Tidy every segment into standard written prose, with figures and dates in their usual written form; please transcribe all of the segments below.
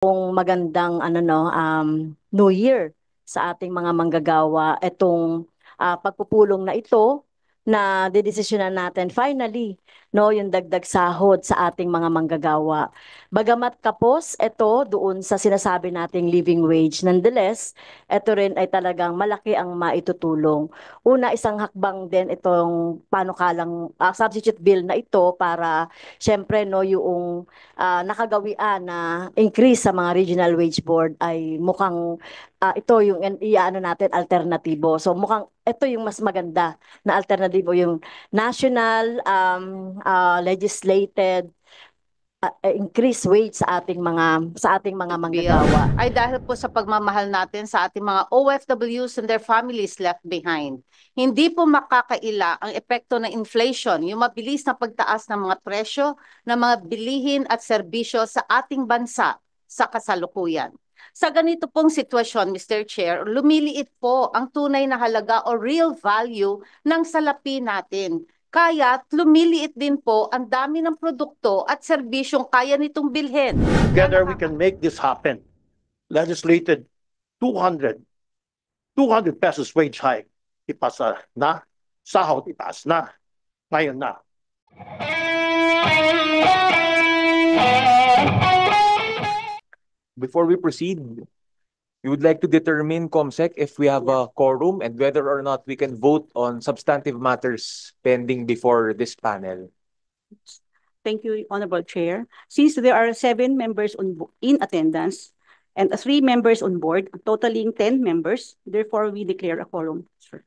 magandang New Year sa ating mga manggagawa. Itong pagpupulong na ito na dedesisyonan natin finally, no, yung dagdag sahod sa ating mga manggagawa. Bagamat kapos ito doon sa sinasabi nating living wage, nonetheless, ito rin ay talagang malaki ang maitutulong. Una, isang hakbang din itong panukalang substitute bill na ito para syempre no yung nakagawian na increase sa mga regional wage board ay mukhang ito yung iano natin alternatibo. So mukhang ito yung mas maganda na alternatibo yung national legislated increase wage sa ating mga Bill manggagawa. ay dahil po sa pagmamahal natin sa ating mga OFWs and their families left behind. Hindi po makakaila ang epekto ng inflation, yung mabilis na pagtaas ng mga presyo ng mga bilihin at serbisyo sa ating bansa sa kasalukuyan. Sa ganito pong sitwasyon, Mr. Chair, lumiliit po ang tunay na halaga o real value ng salapi natin. Kaya lumiliit din po ang dami ng produkto at serbisyong kaya nitong bilhin. Together we can make this happen. Legislated 200 pesos wage hike. Ipasa na. Sahod itaas na. Ngayon na. Before we proceed, we would like to determine, COMSEC, if we have a quorum and whether or not we can vote on substantive matters pending before this panel. Thank you, Honorable Chair. Since there are 7 members in attendance and 3 members on board, totaling 10 members, therefore we declare a quorum, sir.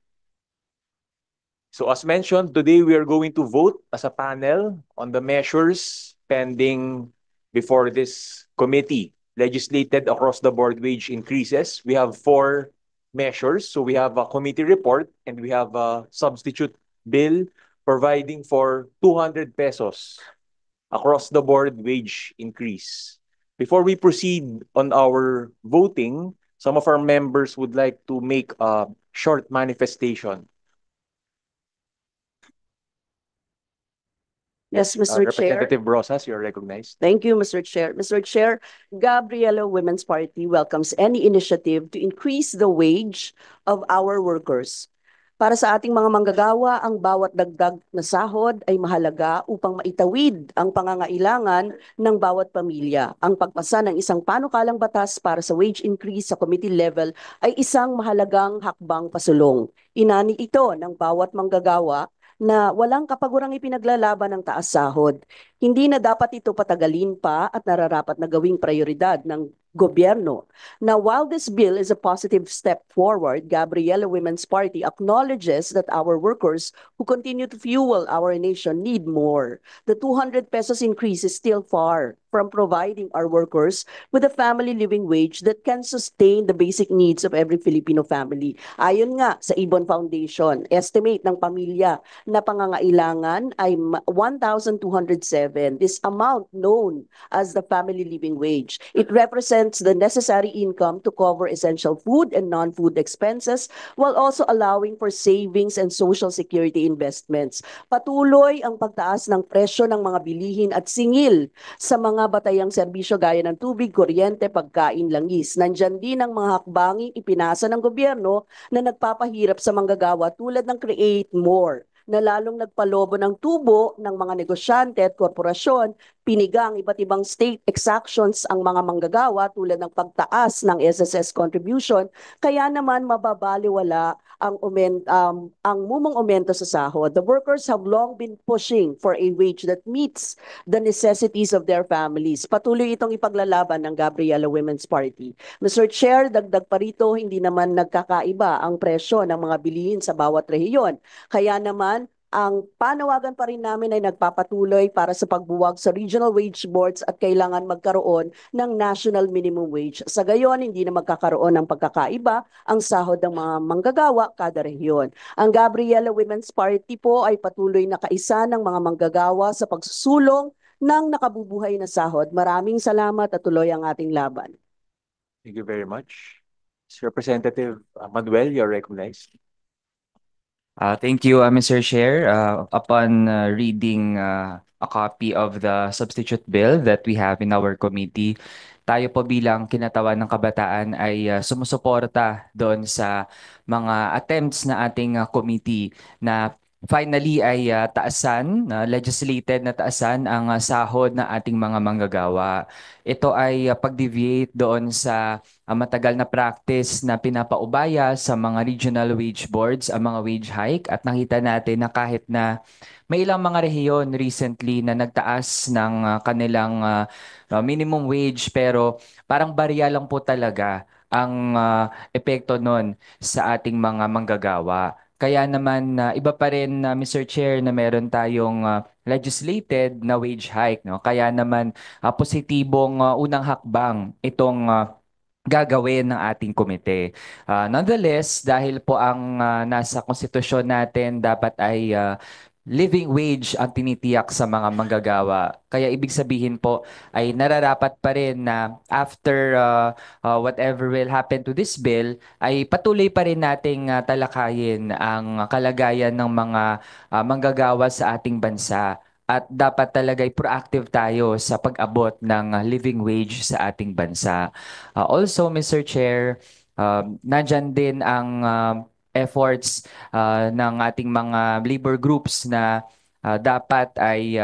So as mentioned, today we are going to vote as a panel on the measures pending before this committee. Legislated across the board wage increases. We have 4 measures. So we have a committee report and we have a substitute bill providing for 200 pesos across the board wage increase. Before we proceed on our voting, some of our members would like to make a short manifestation. Yes, Mr. Chair. Representative Rosas, you're recognized. Thank you, Mr. Chair. Mr. Chair, Gabriela Women's Party welcomes any initiative to increase the wage of our workers. Para sa ating mga manggagawa, ang bawat dagdag na sahod ay mahalaga upang maitawid ang pangangailangan ng bawat pamilya. Ang pagpasa ng isang panukalang batas para sa wage increase sa committee level ay isang mahalagang hakbang pasulong. Inani ito ng bawat manggagawa na walang kapagurang ipinaglalaban ng taas sahod. Hindi na dapat ito patagalin pa at nararapat na gawing prioridad ng gobyerno. Now, while this bill is a positive step forward, Gabriela Women's Party acknowledges that our workers who continue to fuel our nation need more. The 200 pesos increase is still far from providing our workers with a family living wage that can sustain the basic needs of every Filipino family. Ayon nga sa Ibon Foundation, estimate ng pamilya na pangangailangan ay 1,207. This amount known as the family living wage. It represents the necessary income to cover essential food and non-food expenses while also allowing for savings and social security investments. Patuloy ang pagtaas ng presyo ng mga bilihin at singil sa mga batayang serbisyo gaya ng tubig, kuryente, pagkain, langis. Nandyan din ang mga hakbanging ipinasa ng gobyerno na nagpapahirap sa manggagawa tulad ng Create More, na lalong nagpalobo ng tubo ng mga negosyante at korporasyon, pinigang iba't ibang state exactions ang mga manggagawa tulad ng pagtaas ng SSS contribution, kaya naman mababaliwala ang mumong aumento sa sahod. The workers have long been pushing for a wage that meets the necessities of their families. Patuloy itong ipaglalaban ng Gabriela Women's Party. Mr. Chair, dagdag pa rito, hindi naman nagkakaiba ang presyo ng mga bilihin sa bawat rehiyon. Kaya naman, ang panawagan pa rin namin ay nagpapatuloy para sa pagbuwag sa regional wage boards at kailangan magkaroon ng national minimum wage. Sa gayon, hindi na magkakaroon ng pagkakaiba ang sahod ng mga manggagawa kada rehiyon. Ang Gabriela Women's Party po ay patuloy na kaisa ng mga manggagawa sa pagsusulong ng nakabubuhay na sahod. Maraming salamat at tuloy ang ating laban. Thank you very much. Representative Manuel, you're recognized. Thank you, Mr. Chair. Upon reading a copy of the substitute bill that we have in our committee, tayo po bilang Kinatawan ng Kabataan ay sumusuporta doon sa mga attempts na ating committee na finally ay taasan, legislated na taasan ang sahod ng ating mga manggagawa. Ito ay pag-deviate doon sa matagal na practice na pinapaubaya sa mga regional wage boards ang mga wage hike, at nakita natin na kahit na may ilang mga rehiyon recently na nagtaas ng kanilang minimum wage, pero parang barya lang po talaga ang epekto nun sa ating mga manggagawa. Kaya naman iba pa rin, Mr. Chair, na meron tayong legislated na wage hike, no? Kaya naman positibong unang hakbang itong gagawin ng ating komite. Nonetheless, dahil po ang nasa konstitusyon natin dapat ay living wage ang tinitiyak sa mga manggagawa. Kaya ibig sabihin po ay nararapat pa rin na after whatever will happen to this bill, ay patuloy pa rin nating talakayin ang kalagayan ng mga manggagawa sa ating bansa. At dapat talaga proactive tayo sa pag-abot ng living wage sa ating bansa. Also, Mr. Chair, nandyan din ang efforts ng ating mga labor groups na dapat ay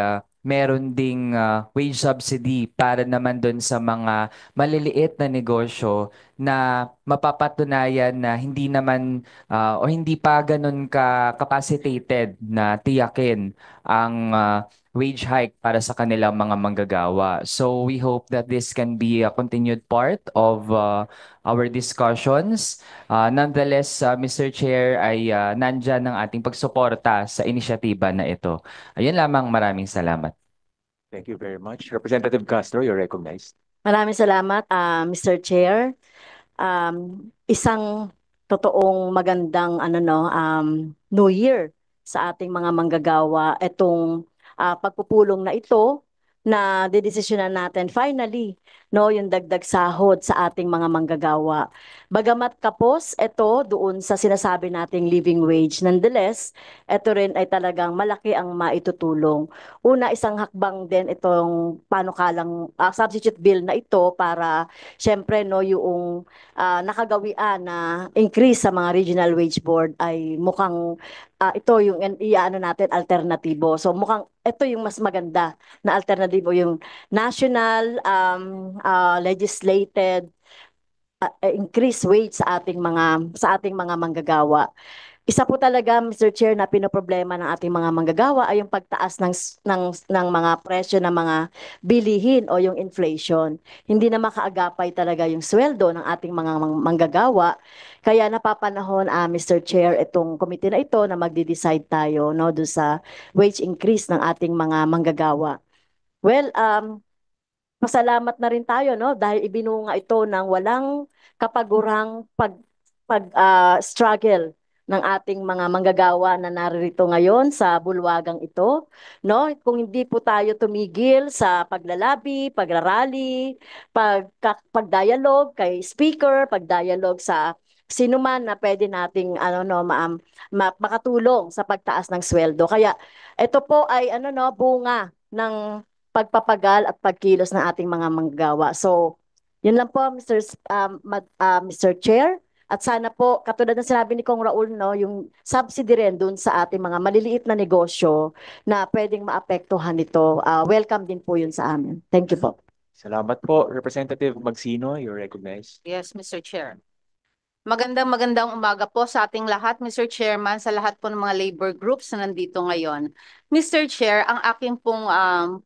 meron ding wage subsidy para naman doon sa mga maliliit na negosyo na mapapatunayan na hindi naman o hindi pa ganun ka capacitated na tiyakin ang wage hike para sa kanilang mga manggagawa. So we hope that this can be a continued part of our discussions. Nonetheless, Mr. Chair, ay nandyan ang ating pagsuporta sa inisyatiba na ito. Ayun lamang, maraming salamat. Thank you very much. Representative Castro, you're recognized. Maraming salamat, Mr. Chair. Isang totoong magandang New Year sa ating mga manggagawa. Itong pagpupulong na ito na dedesisyonan natin finally, no, yung dagdag sahod sa ating mga manggagawa. Bagamat kapos ito doon sa sinasabi nating living wage, nonetheless, ito rin ay talagang malaki ang maitutulong. Una, isang hakbang din itong panukalang substitute bill na ito para syempre no yung nakagawian na increase sa mga regional wage board ay mukhang ito yung iano natin alternatibo. So mukhang ito yung mas maganda na alternatibo, yung national legislated increase wage sa ating mga manggagawa. Isa po talaga, Mr. Chair, na pinoproblema ng ating mga manggagawa ay yung pagtaas ng mga presyo ng mga bilihin o yung inflation. Hindi na makaagapay talaga yung sweldo ng ating mga manggagawa. Kaya napapanahon, Mr. Chair, itong komite na ito na magde-decide tayo no, doon sa wage increase ng ating mga manggagawa. Well, pasalamat na rin tayo no dahil ibinunga ito ng walang kapagurang struggle ng ating mga manggagawa na naririto ngayon sa bulwagang ito, no? Kung hindi po tayo tumigil sa paglalabi, pagrarally, pagdialog kay speaker, pagdialog sa sino man na pwede nating makatulong sa pagtaas ng sweldo. Kaya ito po ay bunga ng pagpapagal at pagkilos ng ating mga manggagawa. So, yun lang po, Mr. Chair. At sana po, katulad ng sinabi ni Kong Raul, no, yung subsidy rin dun sa ating mga maliliit na negosyo na pwedeng maapektuhan nito. Welcome din po yun sa amin. Thank you po. Salamat po. Representative Magsino, you're recognized. Yes, Mr. Chair. Magandang umaga po sa ating lahat, Mr. Chairman, sa lahat po ng mga labor groups na nandito ngayon. Mr. Chair, ang aking pong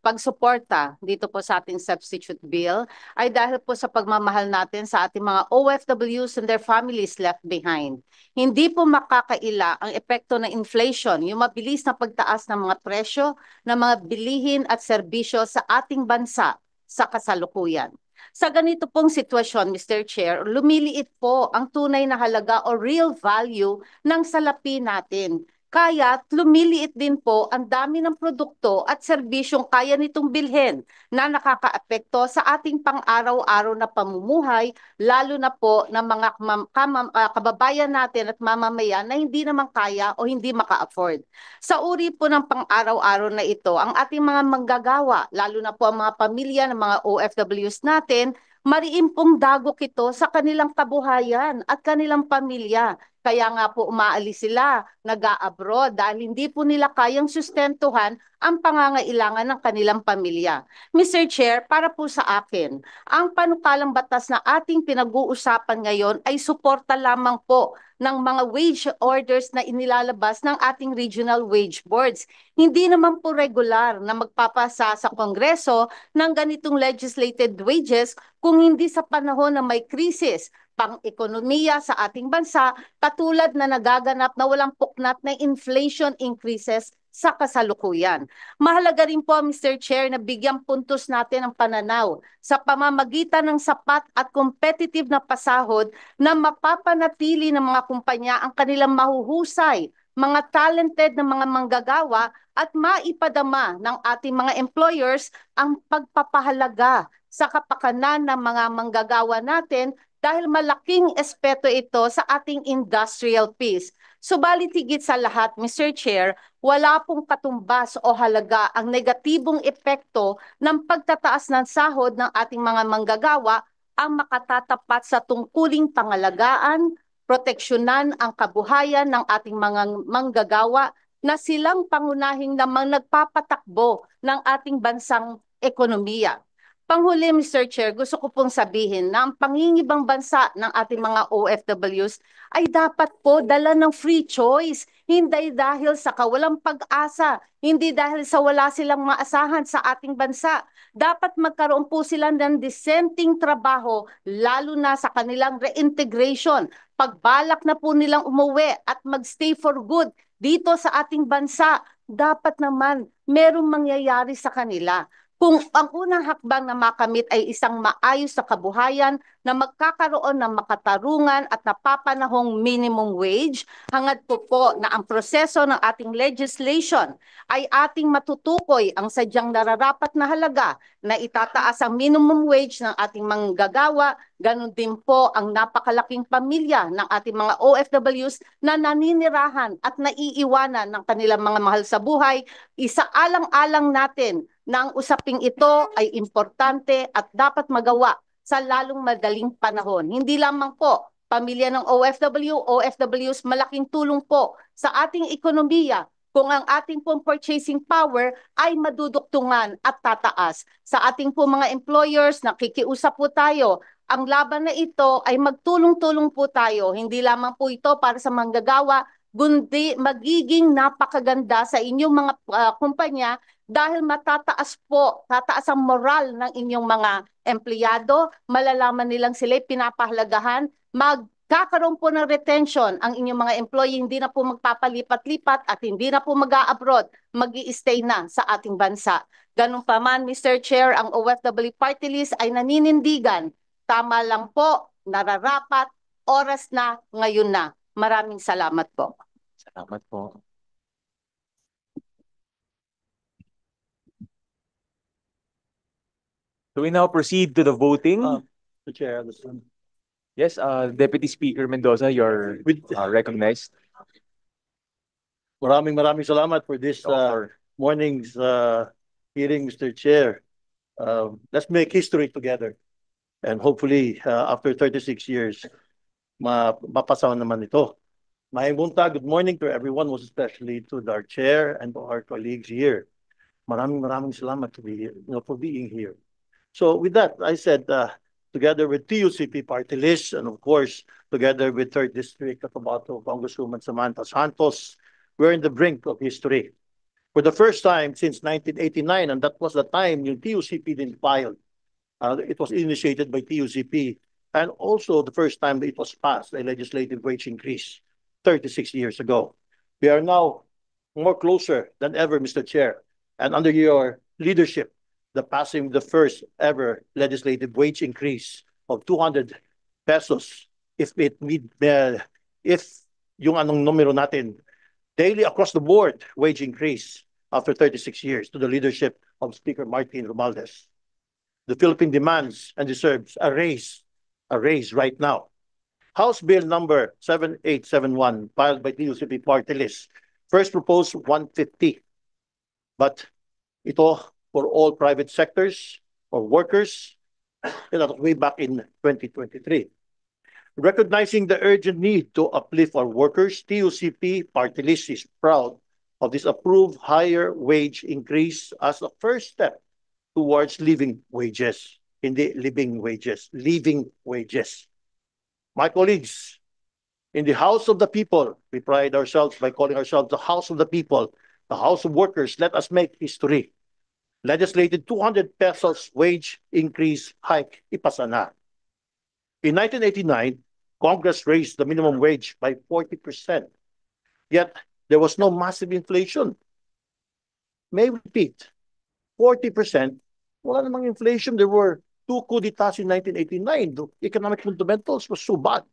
pagsuporta dito po sa ating substitute bill ay dahil po sa pagmamahal natin sa ating mga OFWs and their families left behind. Hindi po makakaila ang epekto ng inflation, yung mabilis na pagtaas ng mga presyo ng mga bilihin at serbisyo sa ating bansa sa kasalukuyan. Sa ganito pong sitwasyon, Mr. Chair, lumiliit po ang tunay na halaga o real value ng salapi natin. Kaya lumiliit din po ang dami ng produkto at serbisyong kaya nitong bilhin na nakakaapekto sa ating pang-araw-araw na pamumuhay, lalo na po ng mga kababayan natin at mamamayan na hindi naman kaya o hindi maka-afford. Sa uri po ng pang-araw-araw na ito, ang ating mga manggagawa, lalo na po ang mga pamilya ng mga OFWs natin, Mariimpong dagok ito sa kanilang kabuhayan at kanilang pamilya. Kaya nga po umaalis sila, nag-a-abroad dahil hindi po nila kayang sustentuhan ang pangangailangan ng kanilang pamilya. Mr. Chair, para po sa akin, ang panukalang batas na ating pinag-uusapan ngayon ay suporta lamang po ng mga wage orders na inilalabas ng ating regional wage boards. Hindi naman po regular na magpapasa sa Kongreso ng ganitong legislated wages kung hindi sa panahon na may krisis pang-ekonomiya sa ating bansa, katulad na nagaganap na walang puknat na inflation increases sa kasalukuyan. Mahalaga rin po, Mr. Chair, na bigyang puntos natin ang pananaw sa pamamagitan ng sapat at competitive na pasahod na mapapanatili ng mga kumpanya ang kanilang mahuhusay, mga talented na mga manggagawa at maipadama ng ating mga employers ang pagpapahalaga sa kapakanan ng mga manggagawa natin dahil malaking espeto ito sa ating industrial peace. Subalit higit sa lahat, Mr. Chair, wala pong katumbas o halaga ang negatibong epekto ng pagtataas ng sahod ng ating mga manggagawa ang makatatapat sa tungkuling pangalagaan, proteksyonan ang kabuhayan ng ating mga manggagawa na silang pangunahing namang nagpapatakbo ng ating bansang ekonomiya. Panghuli, Mr. Chair, gusto ko pong sabihin na ang pangingibang bansa ng ating mga OFWs ay dapat po dala ng free choice, hindi dahil sa kawalang pag-asa, hindi dahil sa wala silang maasahan sa ating bansa. Dapat magkaroon po sila ng dissenting trabaho, lalo na sa kanilang reintegration. Pagbalak na po nilang umuwi at magstay for good dito sa ating bansa, dapat naman merong mangyayari sa kanila. Kung ang unang hakbang na makamit ay isang maayos na kabuhayan na magkakaroon ng makatarungan at napapanahong minimum wage, hangad po na ang proseso ng ating legislation ay ating matutukoy ang sadyang nararapat na halaga na itataas ang minimum wage ng ating manggagawa, ganun din po ang napakalaking pamilya ng ating mga OFWs na naninirahan at naiiwanan ng kanilang mga mahal sa buhay. Isaalang-alang natin na ang usaping ito ay importante at dapat magawa sa lalong madaling panahon. Hindi lamang po pamilya ng OFWs, malaking tulong po sa ating ekonomiya kung ang ating pong purchasing power ay maduduktungan at tataas. Sa ating po mga employers, nakikiusap po tayo, ang laban na ito ay magtulong-tulong po tayo. Hindi lamang po ito para sa manggagawa, kundi magiging napakaganda sa inyong mga kumpanya dahil tataas ang moral ng inyong mga empleyado, malalaman nilang sila'y pinapahalagahan, magkakaroon po ng retention ang inyong mga employee, hindi na po magpapalipat-lipat at hindi na po mag-a-abroad, mag-i-stay na sa ating bansa. Ganun pa man, Mr. Chair, ang OFW Party List ay naninindigan. Tama lang po, nararapat, oras na, ngayon na. Maraming salamat po. Salamat po. So we now proceed to the voting. Mr. Chair, Yes, Deputy Speaker Mendoza, you're recognized. maraming salamat for this morning's hearing, Mr. Chair. Let's make history together. And hopefully, after 36 years, mapasaw naman ito. Maayong buntag, good morning to everyone, most especially to our chair and to our colleagues here. Maraming salamat for being here. So with that, I said, together with TUCP Party List, and of course, together with 3rd District Cotabato Congresswoman Samantha Santos, we're in the brink of history. For the first time since 1989, and that was the time yung TUCP didn't file. It was initiated by TUCP, and also the first time that it was passed, a legislative wage increase 36 years ago. We are now more closer than ever, Mr. Chair, and under your leadership, passing the first ever legislative wage increase of 200 pesos if yung anong numero natin, daily across the board wage increase after 36 years to the leadership of Speaker Martin Romualdez. The Philippine demands and deserves a raise right now. House Bill number 7871 filed by TUCP Party List first proposed 150, but ito for all private sectors or workers And that was way back in 2023. Recognizing the urgent need to uplift our workers, TUCP Party List is proud of this approved higher wage increase as a first step towards living wages. Hindi living wages, living wages. My colleagues, in the House of the People, we pride ourselves by calling ourselves the House of the People, the House of Workers. Let us make history. Legislated 200 pesos wage increase hike, ipasa na. In 1989, Congress raised the minimum wage by 40%. Yet, there was no massive inflation. May I repeat, 40%, wala namang inflation. There were 2 coups d'etats in 1989. The economic fundamentals were so bad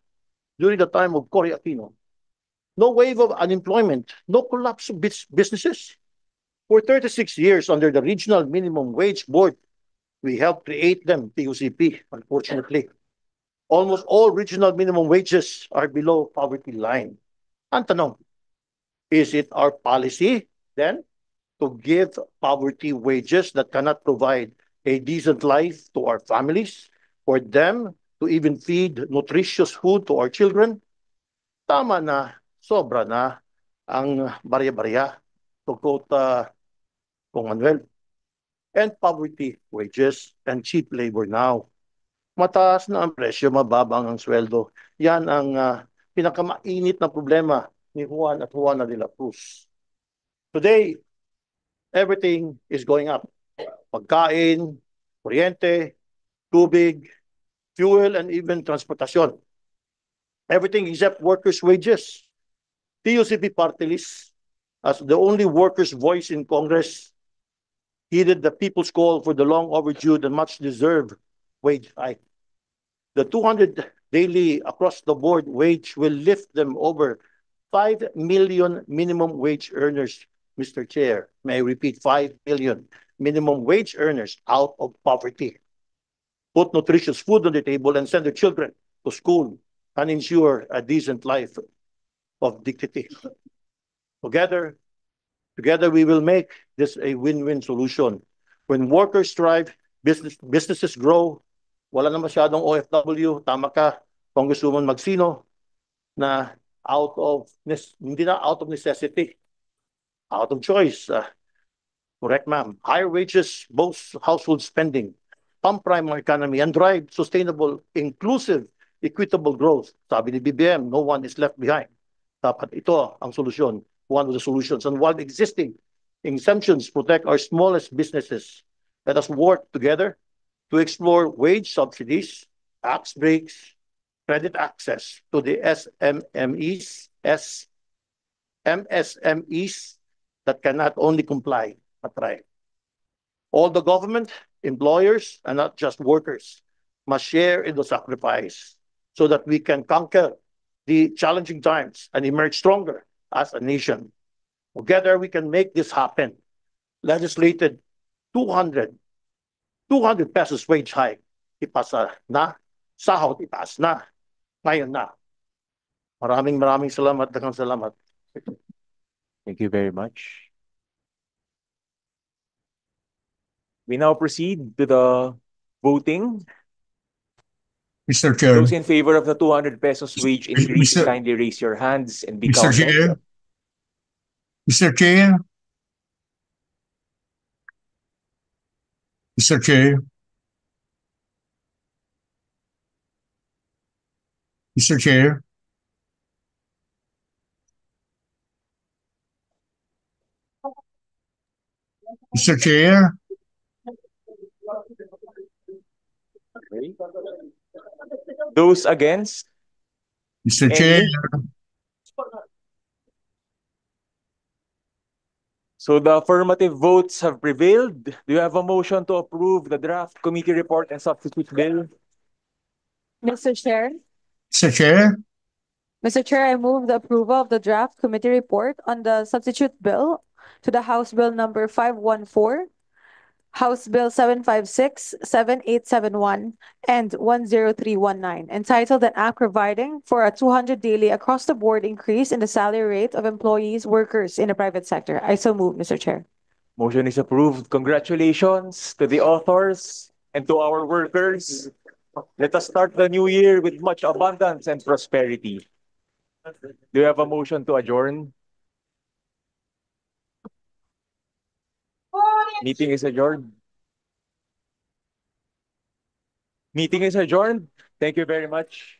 during the time of Cory Aquino. No wave of unemployment, no collapse of businesses. For 36 years under the Regional Minimum Wage Board, we helped create them, TUCP, unfortunately. Almost all regional minimum wages are below poverty line. Ang tanong, is it our policy then to give poverty wages that cannot provide a decent life to our families, for them to even feed nutritious food to our children? Tama na, sobra na ang barya-barya, to quote Kong Manuel. And poverty wages and cheap labor now. Mataas na ang presyo, mababa ang sweldo. Yan ang pinakamainit na problema ni Juan at Juana de la Cruz. Today, everything is going up. Pagkain, kuryente, tubig, fuel, and even transportasyon. Everything except workers' wages. TUCP Party List, as the only workers' voice in Congress, heeded the people's call for the long overdue and much deserved wage hike. The 200 daily across the board wage will lift them over 5 million minimum wage earners, Mr. Chair. May I repeat, 5 million minimum wage earners out of poverty. Put nutritious food on the table and send their children to school and ensure a decent life of dignity. Together we will make this a win-win solution. When workers thrive, businesses grow. Wala na masyadong OFW, tama ka, Congresswoman Magsino, na hindi na out of necessity, out of choice. Correct, ma'am. Higher wages boost household spending, pump primary economy, and drive sustainable, inclusive, equitable growth. Sabi ni BBM, no one is left behind. Dapat ito ang solusyon, one of the solutions. And while existing exemptions protect our smallest businesses, let us work together to explore wage subsidies, tax breaks, credit access to the MSMEs that cannot only comply but thrive. All the government, employers, and not just workers must share in the sacrifice so that we can conquer the challenging times and emerge stronger as a nation. Together, we can make this happen. Legislated 200 pesos wage hike, ipasa na, sahod itaas na, ngayon na. Maraming salamat, daghang salamat. Thank you very much. We now proceed to the voting. Mr. Chair. Those in favor of the 200 pesos wage increase, Mr. kindly raise your hands and be Mr. counted. Chair. Mr. Chair. Mr. Chair. Mr. Chair. Mr. Chair. Okay. Those against? Mr. Any? Chair. So the affirmative votes have prevailed. Do you have a motion to approve the draft committee report and substitute bill? Mr. Chair, Mr. Chair. Mr. Chair, I move the approval of the draft committee report on the substitute bill to the House Bill number 514, House Bill 756, 7871, and 10319, entitled an act providing for a 200 daily across-the-board increase in the salary rate of employees, workers in the private sector. I so move, Mr. Chair. Motion is approved. Congratulations to the authors. and to our workers, let us start the new year with much abundance and prosperity. Do you have a motion to adjourn? Meeting is adjourned. Meeting is adjourned. Thank you very much.